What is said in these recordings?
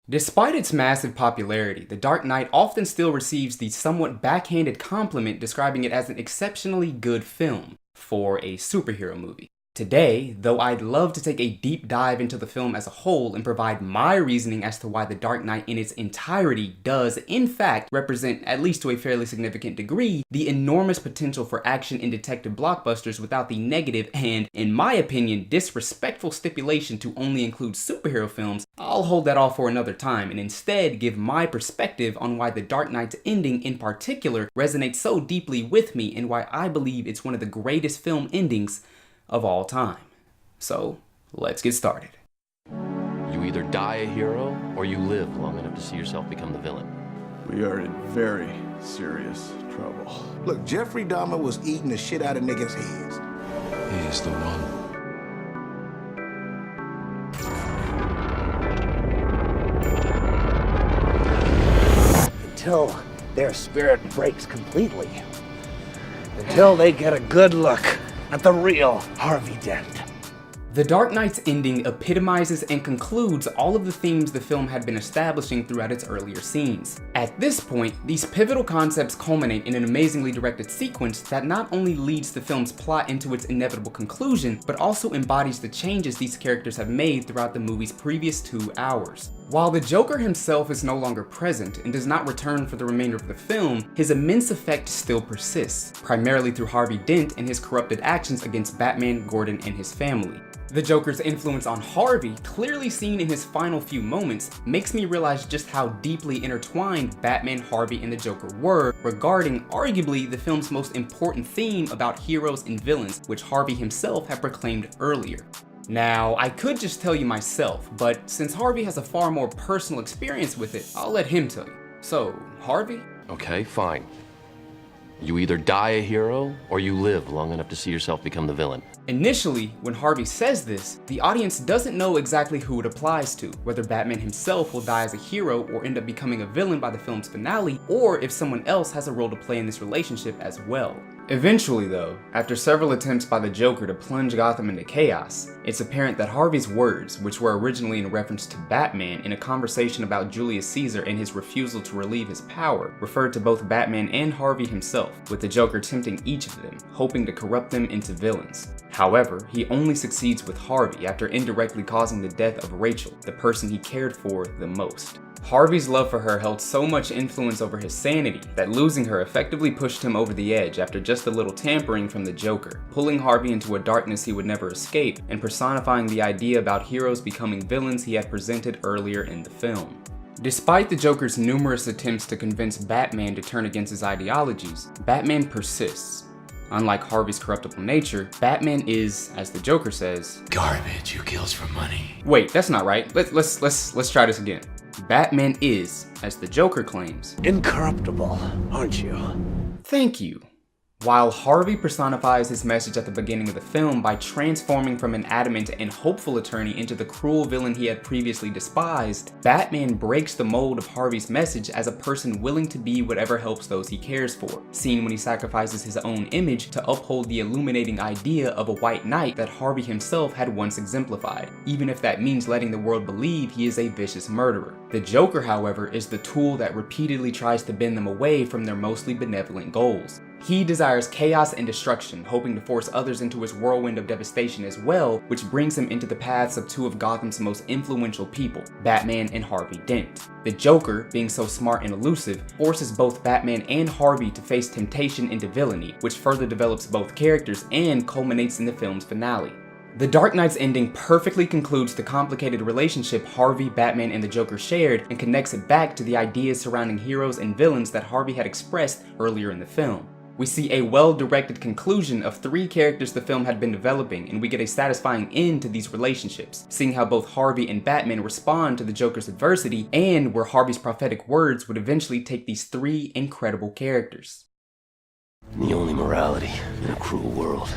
Despite its massive popularity, The Dark Knight often still receives the somewhat backhanded compliment describing it as an exceptionally good film for a superhero movie. Today, though I'd love to take a deep dive into the film as a whole and provide my reasoning as to why The Dark Knight in its entirety does, in fact, represent, at least to a fairly significant degree, the enormous potential for action in detective blockbusters without the negative and, in my opinion, disrespectful stipulation to only include superhero films, I'll hold that off for another time and instead give my perspective on why The Dark Knight's ending in particular resonates so deeply with me and why I believe it's one of the greatest film endings of all time. So, let's get started. You either die a hero, or you live long enough to see yourself become the villain. We are in very serious trouble. Look, Jeffrey Dahmer was eating the shit out of niggas' heads. He's the one. Until their spirit breaks completely. Until they get a good look at the real Harvey Dent. The Dark Knight's ending epitomizes and concludes all of the themes the film had been establishing throughout its earlier scenes. At this point, these pivotal concepts culminate in an amazingly directed sequence that not only leads the film's plot into its inevitable conclusion, but also embodies the changes these characters have made throughout the movie's previous 2 hours. While the Joker himself is no longer present and does not return for the remainder of the film, his immense effect still persists, primarily through Harvey Dent and his corrupted actions against Batman, Gordon, and his family. The Joker's influence on Harvey, clearly seen in his final few moments, makes me realize just how deeply intertwined Batman, Harvey, and the Joker were regarding arguably the film's most important theme about heroes and villains, which Harvey himself had proclaimed earlier. Now, I could just tell you myself, but since Harvey has a far more personal experience with it, I'll let him tell you. So, Harvey? Okay, fine. You either die a hero, or you live long enough to see yourself become the villain. Initially, when Harvey says this, the audience doesn't know exactly who it applies to, whether Batman himself will die as a hero or end up becoming a villain by the film's finale, or if someone else has a role to play in this relationship as well. Eventually though, after several attempts by the Joker to plunge Gotham into chaos, it's apparent that Harvey's words, which were originally in reference to Batman in a conversation about Julius Caesar and his refusal to relieve his power, referred to both Batman and Harvey himself, with the Joker tempting each of them, hoping to corrupt them into villains. However, he only succeeds with Harvey after indirectly causing the death of Rachel, the person he cared for the most. Harvey's love for her held so much influence over his sanity that losing her effectively pushed him over the edge after just a little tampering from the Joker, pulling Harvey into a darkness he would never escape and personifying the idea about heroes becoming villains he had presented earlier in the film. Despite the Joker's numerous attempts to convince Batman to turn against his ideologies, Batman persists. Unlike Harvey's corruptible nature, Batman is, as the Joker says, Garbage who kills for money. Wait, that's not right. Let's try this again. Batman is, as the Joker claims, Incorruptible, aren't you? thank you. While Harvey personifies his message at the beginning of the film by transforming from an adamant and hopeful attorney into the cruel villain he had previously despised, Batman breaks the mold of Harvey's message as a person willing to be whatever helps those he cares for, seen when he sacrifices his own image to uphold the illuminating idea of a white knight that Harvey himself had once exemplified, even if that means letting the world believe he is a vicious murderer. The Joker, however, is the tool that repeatedly tries to bend them away from their mostly benevolent goals. He desires chaos and destruction, hoping to force others into his whirlwind of devastation as well, which brings him into the paths of 2 of Gotham's most influential people, Batman and Harvey Dent. The Joker, being so smart and elusive, forces both Batman and Harvey to face temptation into villainy, which further develops both characters and culminates in the film's finale. The Dark Knight's ending perfectly concludes the complicated relationship Harvey, Batman, and the Joker shared and connects it back to the ideas surrounding heroes and villains that Harvey had expressed earlier in the film. We see a well-directed conclusion of 3 characters the film had been developing, and we get a satisfying end to these relationships, seeing how both Harvey and Batman respond to the Joker's adversity, and where Harvey's prophetic words would eventually take these 3 incredible characters. The only morality in a cruel world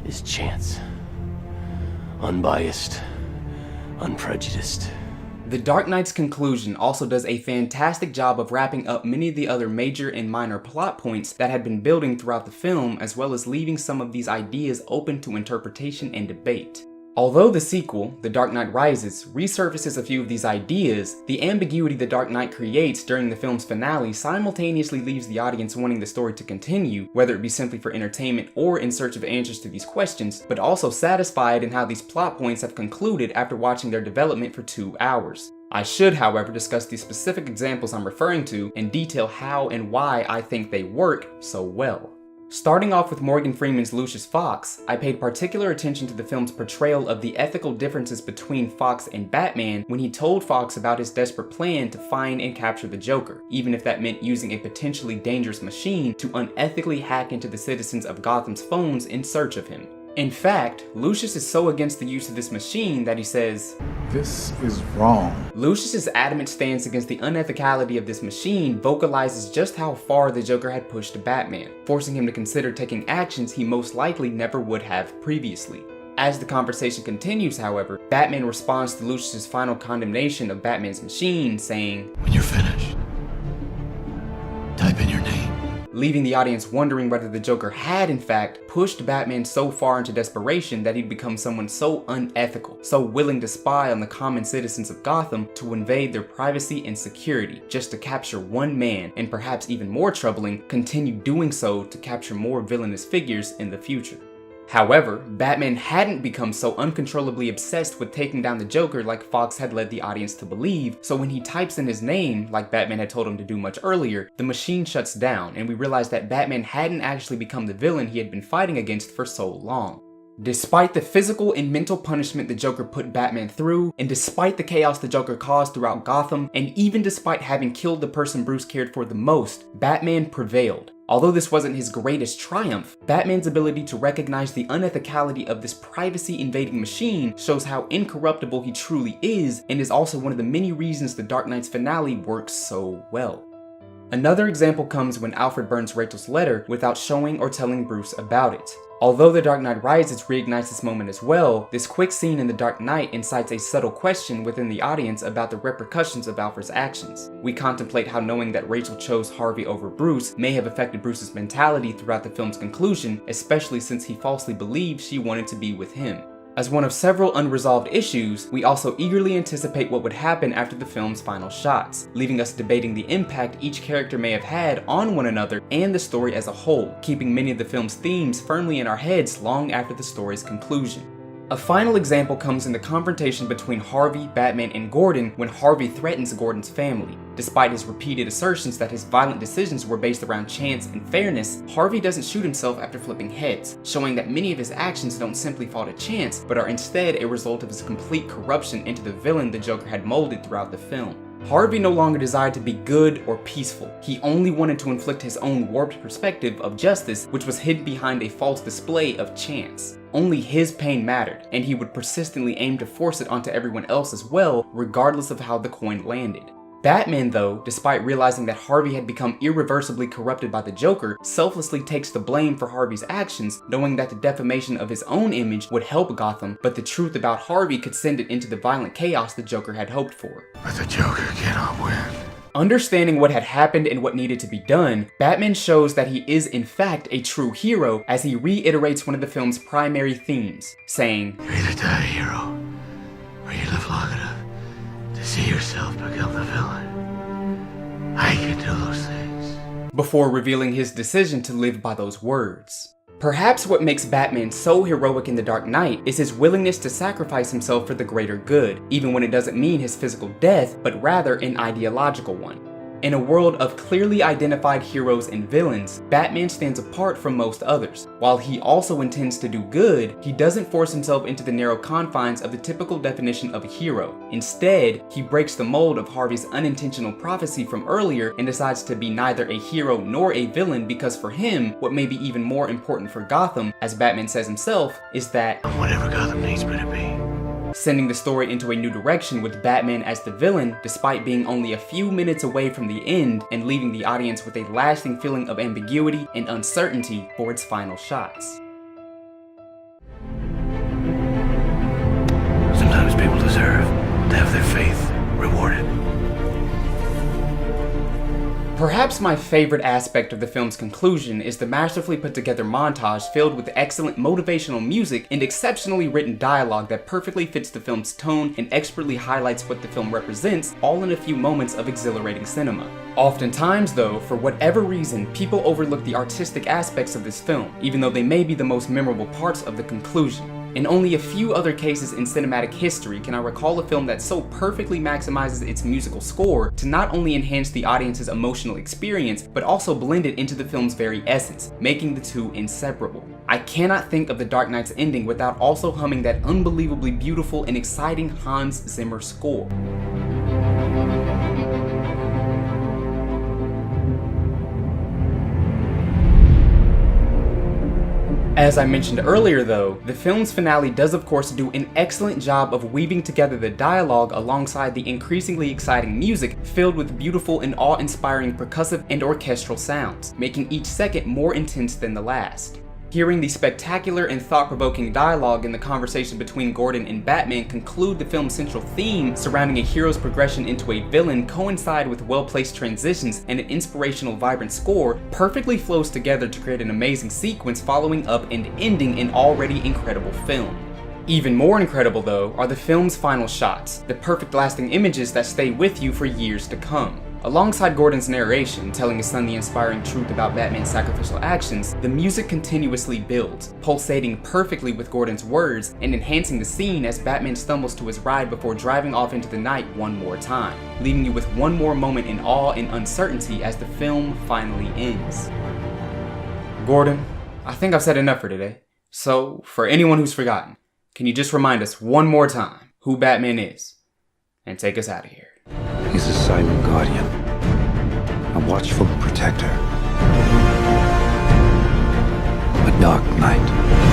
is chance. Unbiased, unprejudiced. The Dark Knight's conclusion also does a fantastic job of wrapping up many of the other major and minor plot points that had been building throughout the film, as well as leaving some of these ideas open to interpretation and debate. Although the sequel, The Dark Knight Rises, resurfaces a few of these ideas, the ambiguity The Dark Knight creates during the film's finale simultaneously leaves the audience wanting the story to continue, whether it be simply for entertainment or in search of answers to these questions, but also satisfied in how these plot points have concluded after watching their development for 2 hours. I should, however, discuss the specific examples I'm referring to and detail how and why I think they work so well. Starting off with Morgan Freeman's Lucius Fox, I paid particular attention to the film's portrayal of the ethical differences between Fox and Batman when he told Fox about his desperate plan to find and capture the Joker, even if that meant using a potentially dangerous machine to unethically hack into the citizens of Gotham's phones in search of him. In fact, Lucius is so against the use of this machine that he says, "This is wrong." Lucius's adamant stance against the unethicality of this machine vocalizes just how far the Joker had pushed Batman, forcing him to consider taking actions he most likely never would have previously. As the conversation continues, however, Batman responds to Lucius's final condemnation of Batman's machine, saying, When you're finished, type in your name. Leaving the audience wondering whether the Joker had, in fact, pushed Batman so far into desperation that he'd become someone so unethical, so willing to spy on the common citizens of Gotham to invade their privacy and security, just to capture one man, and perhaps even more troubling, continue doing so to capture more villainous figures in the future. However, Batman hadn't become so uncontrollably obsessed with taking down the Joker like Fox had led the audience to believe, so when he types in his name, like Batman had told him to do much earlier, the machine shuts down and we realize that Batman hadn't actually become the villain he had been fighting against for so long. Despite the physical and mental punishment the Joker put Batman through, and despite the chaos the Joker caused throughout Gotham, and even despite having killed the person Bruce cared for the most, Batman prevailed. Although this wasn't his greatest triumph, Batman's ability to recognize the unethicality of this privacy-invading machine shows how incorruptible he truly is, and is also one of the many reasons The Dark Knight's finale works so well. Another example comes when Alfred burns Rachel's letter without showing or telling Bruce about it. Although The Dark Knight Rises reignites this moment as well, this quick scene in The Dark Knight incites a subtle question within the audience about the repercussions of Alfred's actions. We contemplate how knowing that Rachel chose Harvey over Bruce may have affected Bruce's mentality throughout the film's conclusion, especially since he falsely believed she wanted to be with him. As one of several unresolved issues, we also eagerly anticipate what would happen after the film's final shots, leaving us debating the impact each character may have had on one another and the story as a whole, keeping many of the film's themes firmly in our heads long after the story's conclusion. A final example comes in the confrontation between Harvey, Batman, and Gordon when Harvey threatens Gordon's family. Despite his repeated assertions that his violent decisions were based around chance and fairness, Harvey doesn't shoot himself after flipping heads, showing that many of his actions don't simply fall to chance, but are instead a result of his complete corruption into the villain the Joker had molded throughout the film. Harvey no longer desired to be good or peaceful. He only wanted to inflict his own warped perspective of justice, which was hidden behind a false display of chance. Only his pain mattered, and he would persistently aim to force it onto everyone else as well, regardless of how the coin landed. Batman, though, despite realizing that Harvey had become irreversibly corrupted by the Joker, selflessly takes the blame for Harvey's actions, knowing that the defamation of his own image would help Gotham, but the truth about Harvey could send it into the violent chaos the Joker had hoped for. But the Joker cannot win. Understanding what had happened and what needed to be done, Batman shows that he is in fact a true hero as he reiterates one of the film's primary themes, saying, You either die a hero, or you live long enough to see yourself become the villain. I can do those things. Before revealing his decision to live by those words. Perhaps what makes Batman so heroic in The Dark Knight is his willingness to sacrifice himself for the greater good, even when it doesn't mean his physical death, but rather an ideological one. In a world of clearly identified heroes and villains, Batman stands apart from most others. While he also intends to do good, he doesn't force himself into the narrow confines of the typical definition of a hero. Instead, he breaks the mold of Harvey's unintentional prophecy from earlier and decides to be neither a hero nor a villain because for him, what may be even more important for Gotham, as Batman says himself, is that I'm whatever Gotham needs me to be. Sending the story into a new direction with Batman as the villain despite being only a few minutes away from the end and leaving the audience with a lasting feeling of ambiguity and uncertainty for its final shots. Sometimes people deserve to have their faith rewarded. Perhaps my favorite aspect of the film's conclusion is the masterfully put together montage filled with excellent motivational music and exceptionally written dialogue that perfectly fits the film's tone and expertly highlights what the film represents, all in a few moments of exhilarating cinema. Oftentimes though, for whatever reason, people overlook the artistic aspects of this film, even though they may be the most memorable parts of the conclusion. In only a few other cases in cinematic history can I recall a film that so perfectly maximizes its musical score to not only enhance the audience's emotional experience, but also blend it into the film's very essence, making the two inseparable. I cannot think of The Dark Knight's ending without also humming that unbelievably beautiful and exciting Hans Zimmer score. As I mentioned earlier though, the film's finale does of course do an excellent job of weaving together the dialogue alongside the increasingly exciting music filled with beautiful and awe-inspiring percussive and orchestral sounds, making each second more intense than the last. Hearing the spectacular and thought-provoking dialogue in the conversation between Gordon and Batman conclude the film's central theme surrounding a hero's progression into a villain coincide with well-placed transitions and an inspirational, vibrant score perfectly flows together to create an amazing sequence following up and ending an already incredible film. Even more incredible though are the film's final shots, the perfect lasting images that stay with you for years to come. Alongside Gordon's narration, telling his son the inspiring truth about Batman's sacrificial actions, the music continuously builds, pulsating perfectly with Gordon's words and enhancing the scene as Batman stumbles to his ride before driving off into the night one more time, leaving you with one more moment in awe and uncertainty as the film finally ends. Gordon, I think I've said enough for today. So, for anyone who's forgotten, can you just remind us one more time who Batman is, and take us out of here? He's a silent guardian, a watchful protector, a dark knight.